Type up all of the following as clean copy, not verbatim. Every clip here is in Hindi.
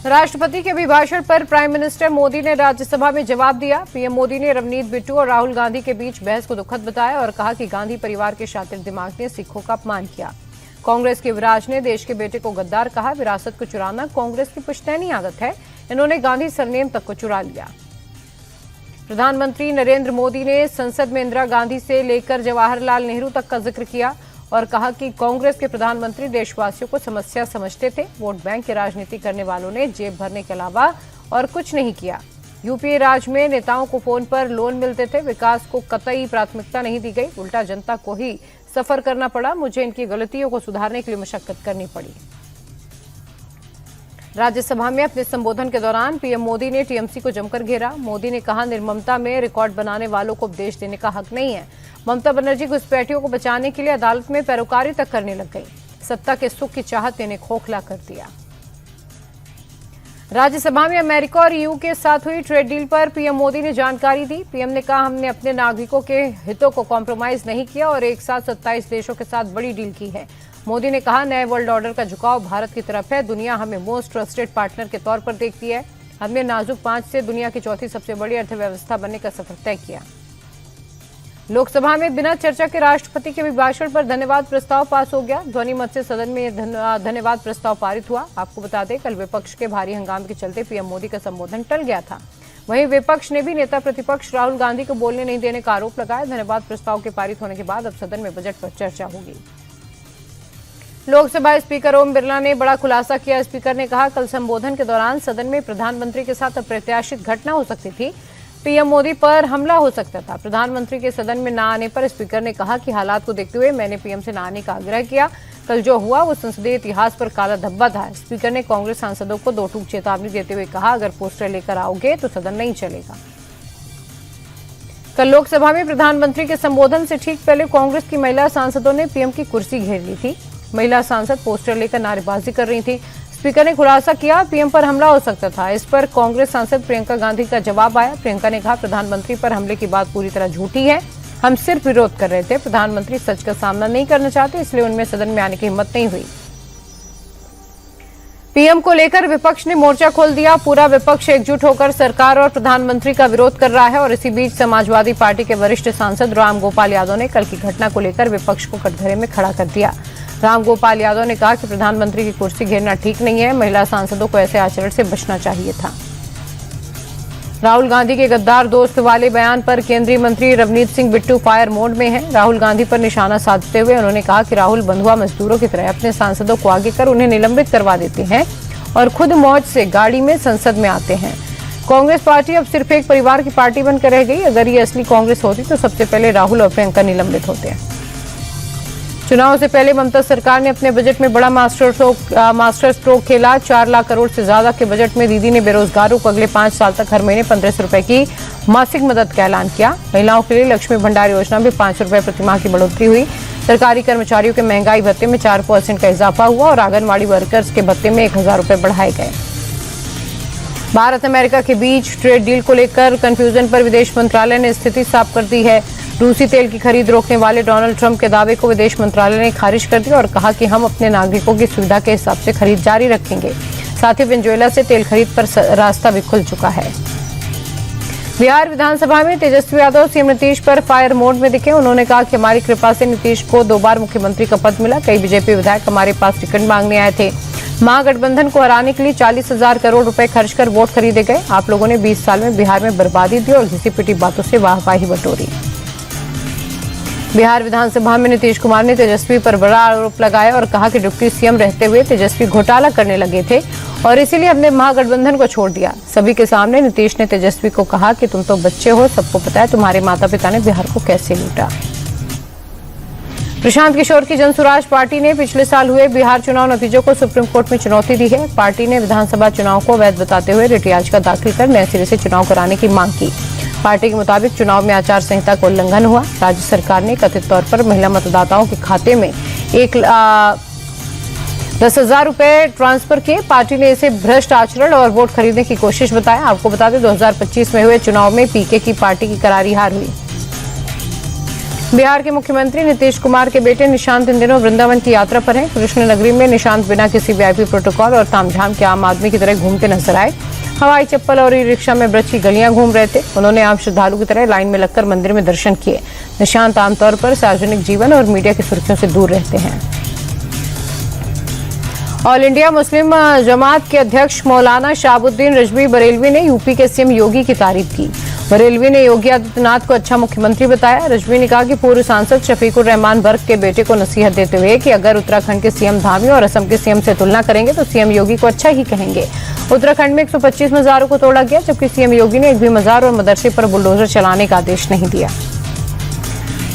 राष्ट्रपति के अभिभाषण पर प्राइम मिनिस्टर मोदी ने राज्यसभा में जवाब दिया। पीएम मोदी ने रवनीत बिट्टू और राहुल गांधी के बीच बहस को दुखद बताया और कहा कि गांधी परिवार के शातिर दिमाग ने सिखों का अपमान किया। कांग्रेस के युवराज ने देश के बेटे को गद्दार कहा। विरासत को चुराना कांग्रेस की पुश्तैनी आदत है। इन्होंने गांधी सरनेम तक को चुरा लिया। प्रधानमंत्री नरेंद्र मोदी ने संसद में इंदिरा गांधी से लेकर जवाहरलाल नेहरू तक का जिक्र किया और कहा कि कांग्रेस के प्रधानमंत्री देशवासियों को समस्या समझते थे। वोट बैंक की राजनीति करने वालों ने जेब भरने के अलावा और कुछ नहीं किया। यूपीए राज में नेताओं को फोन पर लोन मिलते थे। विकास को कतई प्राथमिकता नहीं दी गई, उल्टा जनता को ही सफर करना पड़ा। मुझे इनकी गलतियों को सुधारने के लिए मशक्कत करनी पड़ी। राज्यसभा में अपने संबोधन के दौरान पीएम मोदी ने टीएमसी को जमकर घेरा। मोदी ने कहा, निर्ममता में रिकॉर्ड बनाने वालों को उपदेश देने का हक नहीं है। ममता बनर्जी घुसपैठियों को बचाने के लिए अदालत में पैरोकारी तक करने लग गई। सत्ता के सुख की चाहत इन्हें खोखला कर दिया। राज्यसभा में अमेरिका और ईयू के साथ हुई ट्रेड डील पर पीएम मोदी ने जानकारी दी। पीएम ने कहा, हमने अपने नागरिकों के हितों को कॉम्प्रोमाइज नहीं किया और एक साथ 27 देशों के साथ बड़ी डील की है। मोदी ने कहा, नए वर्ल्ड ऑर्डर का झुकाव भारत की तरफ है। दुनिया हमें मोस्ट ट्रस्टेड पार्टनर के तौर पर देखती है। हमने नाजुक 5 से दुनिया की चौथी सबसे बड़ी अर्थव्यवस्था बनने का सफर तय किया। लोकसभा में बिना चर्चा के राष्ट्रपति के अभिभाषण पर धन्यवाद प्रस्ताव पास हो गया। ध्वनि मत से सदन में धन्यवाद प्रस्ताव पारित हुआ। आपको बता दें, कल विपक्ष के भारी हंगामे के चलते पीएम मोदी का संबोधन टल गया था। वहीं विपक्ष ने भी नेता प्रतिपक्ष राहुल गांधी को बोलने नहीं देने का आरोप लगाया। धन्यवाद प्रस्ताव के पारित होने के बाद अब सदन में बजट पर चर्चा होगी। लोकसभा स्पीकर ओम बिरला ने बड़ा खुलासा किया। स्पीकर ने कहा, कल संबोधन के दौरान सदन में प्रधानमंत्री के साथ अप्रत्याशित घटना हो सकती थी। पीएम मोदी पर हमला हो सकता था। प्रधानमंत्री के सदन में न आने पर स्पीकर ने कहा कि हालात को देखते हुए मैंने पीएम से न आने का आग्रह किया। कल जो हुआ वो संसदीय इतिहास पर काला धब्बा था। स्पीकर ने कांग्रेस सांसदों को 2 टूक चेतावनी देते हुए कहा, अगर पोस्टर लेकर आओगे तो सदन नहीं चलेगा। कल लोकसभा में प्रधानमंत्री के संबोधन से ठीक पहले कांग्रेस की महिला सांसदों ने पीएम की कुर्सी घेर ली थी। महिला सांसद पोस्टर लेकर नारेबाजी कर रही थी। स्पीकर ने खुलासा किया, पीएम पर हमला हो सकता था। इस पर कांग्रेस सांसद प्रियंका गांधी का जवाब आया। प्रियंका ने कहा, प्रधानमंत्री पर हमले की बात पूरी तरह झूठी है। हम सिर्फ विरोध कर रहे थे। प्रधानमंत्री सच का सामना नहीं करना चाहते, इसलिए उनमें सदन में आने की हिम्मत नहीं हुई। पीएम को लेकर विपक्ष ने मोर्चा खोल दिया। पूरा विपक्ष एकजुट होकर सरकार और प्रधानमंत्री का विरोध कर रहा है और इसी बीच समाजवादी पार्टी के वरिष्ठ सांसद रामगोपाल यादव ने कल की घटना को लेकर विपक्ष को कटघरे में खड़ा कर दिया। रामगोपाल यादव ने कहा कि प्रधानमंत्री की कुर्सी घेरना ठीक नहीं है। महिला सांसदों को ऐसे आचरण से बचना चाहिए था। राहुल गांधी के गद्दार दोस्त वाले बयान पर केंद्रीय मंत्री रवनीत सिंह बिट्टू फायर मोड में हैं। राहुल गांधी पर निशाना साधते हुए उन्होंने कहा कि राहुल बंधुआ मजदूरों की तरह अपने सांसदों को आगे कर उन्हें निलंबित करवा देते हैं और खुद मौज से गाड़ी में संसद में आते हैं। कांग्रेस पार्टी अब सिर्फ एक परिवार की पार्टी बनकर रह गई। अगर ये असली कांग्रेस होती तो सबसे पहले राहुल और प्रियंका निलंबित होते हैं। चुनाव से पहले ममता सरकार ने अपने बजट में बड़ा मास्टर स्ट्रोक खेला। 4 लाख करोड़ से ज्यादा के बजट में दीदी ने बेरोजगारों को अगले 5 साल तक हर महीने 1500 रुपए की मासिक मदद का ऐलान किया। महिलाओं के लिए लक्ष्मी भंडार योजना में 5 रुपए प्रतिमाह की बढ़ोतरी हुई। सरकारी कर्मचारियों के महंगाई भत्ते में 4% का इजाफा हुआ और आंगनबाड़ी वर्कर्स के भत्ते में 1000 रुपए बढ़ाए गए। भारत अमेरिका के बीच ट्रेड डील को लेकर कंफ्यूजन पर विदेश मंत्रालय ने स्थिति साफ कर दी है। रूसी तेल की खरीद रोकने वाले डोनाल्ड ट्रंप के दावे को विदेश मंत्रालय ने खारिज कर दिया और कहा कि हम अपने नागरिकों की सुविधा के हिसाब से खरीद जारी रखेंगे। साथ ही वेनेजुएला से तेल खरीद पर रास्ता भी खुल चुका है। बिहार विधानसभा में तेजस्वी यादव सीएम नीतीश पर फायर मोड में दिखे। उन्होंने कहा कि हमारी कृपा से नीतीश को 2 बार मुख्यमंत्री का पद मिला। कई बीजेपी विधायक हमारे पास टिकट मांगने आए थे। महागठबंधन को हराने के लिए 40,000 करोड़ रुपए खर्च कर वोट खरीदे गए। आप लोगों ने 20 साल में बिहार में बर्बादी दी और घिसी पिटी बातों से वाहवाही बटोरी। बिहार विधानसभा में नीतीश कुमार ने तेजस्वी पर बड़ा आरोप लगाया और कहा कि डिप्टी सीएम रहते हुए तेजस्वी घोटाला करने लगे थे और इसीलिए हमने महागठबंधन को छोड़ दिया। सभी के सामने नीतीश ने तेजस्वी को कहा कि तुम तो बच्चे हो, सबको पता है तुम्हारे माता पिता ने बिहार को कैसे लूटा। प्रशांत किशोर की जनसुराज पार्टी ने पिछले साल हुए बिहार चुनाव नतीजों को सुप्रीम कोर्ट में चुनौती दी है। पार्टी ने विधानसभा चुनाव को अवैध बताते हुए रिट याचिका दाखिल कर नए सिरे से चुनाव कराने की मांग की। पार्टी के मुताबिक चुनाव में आचार संहिता का उल्लंघन हुआ। राज्य सरकार ने कथित तौर पर महिला मतदाताओं के खाते में 10,000 रुपए ट्रांसफर किए। पार्टी ने इसे भ्रष्ट आचरण और वोट खरीदने की कोशिश बताया। आपको बता दें, 2025 में हुए चुनाव में पीके की पार्टी की करारी हार हुई। बिहार के मुख्यमंत्री नीतीश कुमार के बेटे निशांत इन दिनों वृंदावन की यात्रा पर हैं। कृष्ण नगरी में निशांत बिना किसी वीआईपी प्रोटोकॉल और तामझाम के आम आदमी की तरह घूमते नजर आए। हवाई चप्पल और ई रिक्शा में ब्रज की गलियां घूम रहे थे। उन्होंने आम श्रद्धालु की तरह लाइन में लगकर मंदिर में दर्शन किए। निशांत आमतौर पर सार्वजनिक जीवन और मीडिया की सुर्खियों से दूर रहते हैं। ऑल इंडिया मुस्लिम जमात के अध्यक्ष मौलाना शहाबुद्दीन रिजवी बरेलवी ने यूपी के सीएम योगी की तारीफ की। बरेलवी ने योगी आदित्यनाथ को अच्छा मुख्यमंत्री बताया। रिजवी ने कहा कि पूर्व सांसद शफीकुर रहमान बर्क के बेटे को नसीहत देते हुए कि अगर उत्तराखंड के सीएम धामी और असम के सीएम से तुलना करेंगे तो सीएम योगी को अच्छा ही कहेंगे। उत्तराखंड में 125 मज़ारों को तोड़ा गया, जबकि सीएम योगी ने एक भी मज़ार और मदरसे पर बुलडोजर चलाने का आदेश नहीं दिया।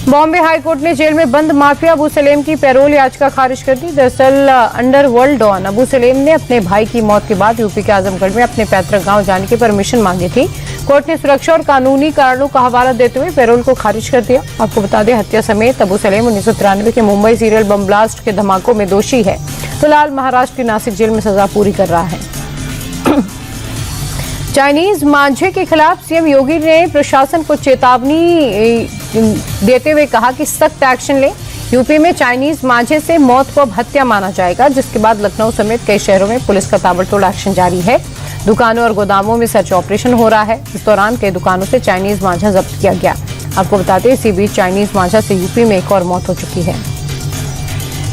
बॉम्बे हाईकोर्ट ने जेल में बंद माफिया अबू सलेम की पैरोल याचिका खारिज कर दी। दरअसल अंडरवर्ल्ड डॉन अबू सलेम ने अपने भाई की मौत के बाद यूपी के आजमगढ़ में अपने पैतृक गांव जाने की परमिशन मांगी थी। कोर्ट ने सुरक्षा और कानूनी कारणों का हवाला देते हुए पैरोल को खारिज कर दिया। आपको बता दें, हत्या समेत अबू सलेम 1993 के मुंबई सीरियल बम ब्लास्ट के धमाकों में दोषी है। फिलहाल महाराष्ट्र की नासिक जेल में सजा पूरी कर रहा है। चाइनीज मांझे के खिलाफ सीएम योगी ने प्रशासन को चेतावनी देते हुए कहा कि सख्त एक्शन ले। यूपी में चाइनीज मांझे से मौत को अब हत्या माना जाएगा, जिसके बाद लखनऊ समेत कई शहरों में पुलिस का ताबड़तोड़ एक्शन जारी है। दुकानों और गोदामों में सर्च ऑपरेशन हो रहा है। इस दौरान कई दुकानों से चाइनीज मांझा जब्त किया गया। आपको बताते हैं, इसी बीच चाइनीज मांझा से यूपी में एक और मौत हो चुकी है।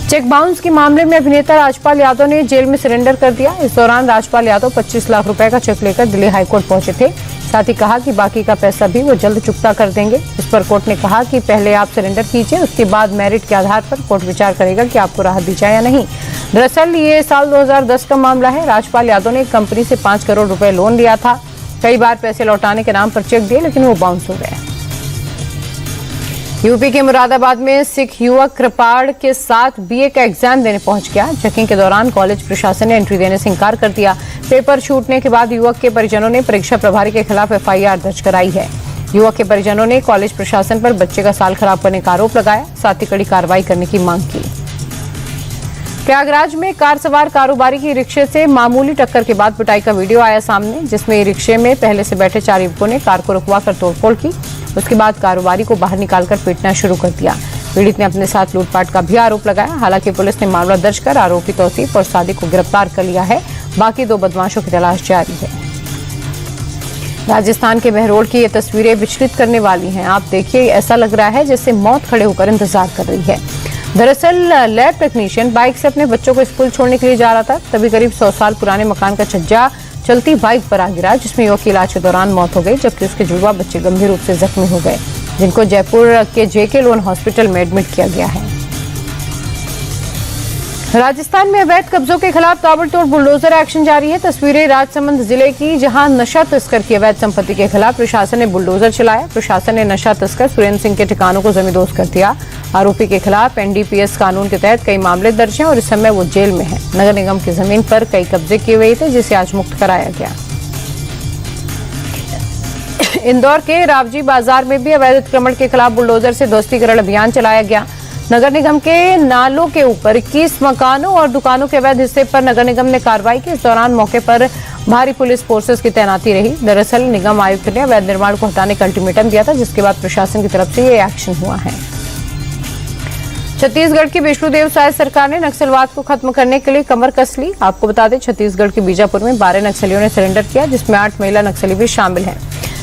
चेक बाउंस के मामले में अभिनेता राजपाल यादव ने जेल में सरेंडर कर दिया। इस दौरान राजपाल यादव 25 लाख रुपए का चेक लेकर दिल्ली हाईकोर्ट पहुंचे थे। साथ ही कहा कि बाकी का पैसा भी वो जल्द चुकता कर देंगे। इस पर कोर्ट ने कहा कि पहले आप सरेंडर कीजिए, उसके बाद मेरिट के आधार पर कोर्ट विचार करेगा कि आपको राहत दी जाए या नहीं। दरअसल ये साल 2010 का मामला है। राजपाल यादव ने एक कंपनी से 5 करोड़ रुपए लोन लिया था। कई बार पैसे लौटाने के नाम पर चेक दिए, लेकिन वो बाउंस हो गए। यूपी के मुरादाबाद में सिख युवक कृपाड़ के साथ बीए का एग्जाम देने पहुंच गया। चेकिंग के दौरान कॉलेज प्रशासन ने एंट्री देने से इंकार कर दिया। पेपर छूटने के बाद युवक के परिजनों ने परीक्षा प्रभारी के खिलाफ एफआईआर दर्ज कराई है। युवक के परिजनों ने कॉलेज प्रशासन पर बच्चे का साल खराब करने का आरोप लगाया, साथ ही कड़ी कार्रवाई करने की मांग की। प्रयागराज में कार सवार कारोबारी की रिक्शे से मामूली टक्कर के बाद पिटाई का वीडियो आया सामने, जिसमें रिक्शे में पहले से बैठे 4 युवकों ने कार को रुकवाकर तोड़फोड़ की। उसके बाद कारोबारी को बाहर निकालकर पीटना शुरू कर दिया। पीड़ित ने अपने साथ लूटपाट का भी आरोप लगाया। हालांकि पुलिस ने मामला दर्ज कर आरोपी तौसीफ और सादिक को गिरफ्तार कर लिया है। बाकी 2 बदमाशों की तलाश जारी है। राजस्थान के बहरोल की ये तस्वीरें विचलित करने वाली हैं। आप देखिए, ऐसा लग रहा है जैसे मौत खड़े होकर इंतजार कर रही है। दरअसल लैब टेक्नीशियन बाइक से अपने बच्चों को स्कूल छोड़ने के लिए जा रहा था, तभी करीब 100 साल पुराने मकान का छज्जा चलती बाइक पर आ गिरा, जिसमें युवक की इलाज के दौरान मौत हो गई, जबकि उसके जुड़वा बच्चे गंभीर रूप से जख्मी हो गए, जिनको जयपुर के जेके लोन हॉस्पिटल में एडमिट किया गया है। राजस्थान में अवैध कब्जों के खिलाफ ताबड़तोड़ बुलडोजर एक्शन जारी है। तस्वीरें राजसमंद जिले की, जहां नशा तस्कर की अवैध संपत्ति के खिलाफ प्रशासन ने बुलडोजर चलाया। प्रशासन ने नशा तस्कर सुरेंद्र सिंह के ठिकानों को जमींदोज कर दिया। आरोपी के खिलाफ एनडीपीएस कानून के तहत कई मामले दर्ज हैं और इस समय वो जेल में है। नगर निगम की जमीन पर कई कब्जे किए हुए थे, जिसे आज मुक्त कराया गया। इंदौर के रावजी बाजार में भी अवैध अतिक्रमण के खिलाफ बुलडोजर से ध्वस्तीकरण अभियान चलाया गया। नगर निगम के नालों के ऊपर 21 मकानों और दुकानों के अवैध हिस्से पर नगर निगम ने कार्रवाई की। इस दौरान मौके पर भारी पुलिस फोर्सेस की तैनाती रही। दरअसल निगम आयुक्त ने अवैध निर्माण को हटाने का अल्टीमेटम दिया था, जिसके बाद प्रशासन की तरफ से ये एक्शन हुआ है। छत्तीसगढ़ की विष्णुदेव साय सरकार ने नक्सलवाद को खत्म करने के लिए कमर कस ली। आपको बता दें, छत्तीसगढ़ के बीजापुर में 12 नक्सलियों ने सरेंडर किया, जिसमें 8 महिला नक्सली भी शामिल हैं।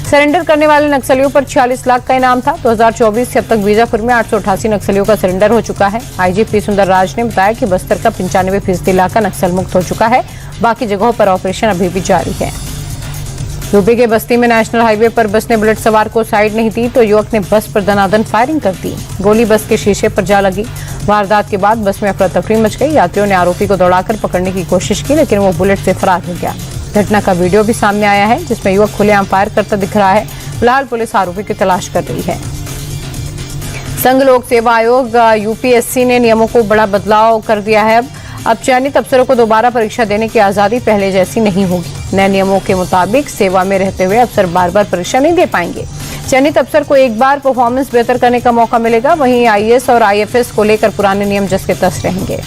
सरेंडर करने वाले नक्सलियों पर 46 लाख का इनाम था। 2024 से अब तक बीजापुर में 888 नक्सलियों का सरेंडर हो चुका है। आईजीपी सुंदर राज ने बताया कि बस्तर का 95% इलाका नक्सल मुक्त हो चुका है। बाकी जगहों पर ऑपरेशन अभी भी जारी है। यूपी के बस्ती में नेशनल हाईवे पर बस ने बुलेट सवार को साइड नहीं दी तो युवक ने बस पर दनादन फायरिंग कर दी। गोली बस के शीशे पर जा लगी। वारदात के बाद बस में अफरा तफरी मच गई। यात्रियों ने आरोपी को दौड़ाकर पकड़ने की कोशिश की, लेकिन वो बुलेट से फरार हो गया। घटना का वीडियो भी सामने आया है, जिसमें युवक खुलेआम फायर करता दिख रहा है। फिलहाल पुलिस आरोपी की तलाश कर रही है। संघ लोक सेवा आयोग यूपीएससी ने नियमों को बड़ा बदलाव कर दिया है। अब चयनित अफसरों को दोबारा परीक्षा देने की आजादी पहले जैसी नहीं होगी। नए नियमों के मुताबिक सेवा में रहते हुए अफसर बार बार परीक्षा नहीं दे पाएंगे। चयनित अफसर को एक बार परफॉर्मेंस बेहतर करने का मौका मिलेगा। वहीं आईएएस और आईएफएस को लेकर पुराने नियम जस के तस रहेंगे।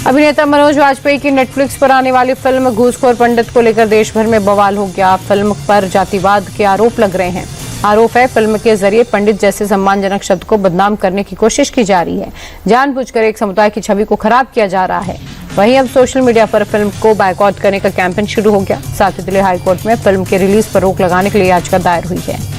अभिनेता मनोज वाजपेयी की नेटफ्लिक्स पर आने वाली फिल्म घूसखोर पंडित को लेकर देश भर में बवाल हो गया। फिल्म पर जातिवाद के आरोप लग रहे हैं। आरोप है फिल्म के जरिए पंडित जैसे सम्मानजनक शब्द को बदनाम करने की कोशिश की जा रही है। जानबूझकर एक समुदाय की छवि को खराब किया जा रहा है। वहीं अब सोशल मीडिया पर फिल्म को बायकॉट करने का कैंपेन शुरू हो गया। साथ ही दिल्ली हाईकोर्ट में फिल्म के रिलीज पर रोक लगाने के लिए याचिका दायर हुई है।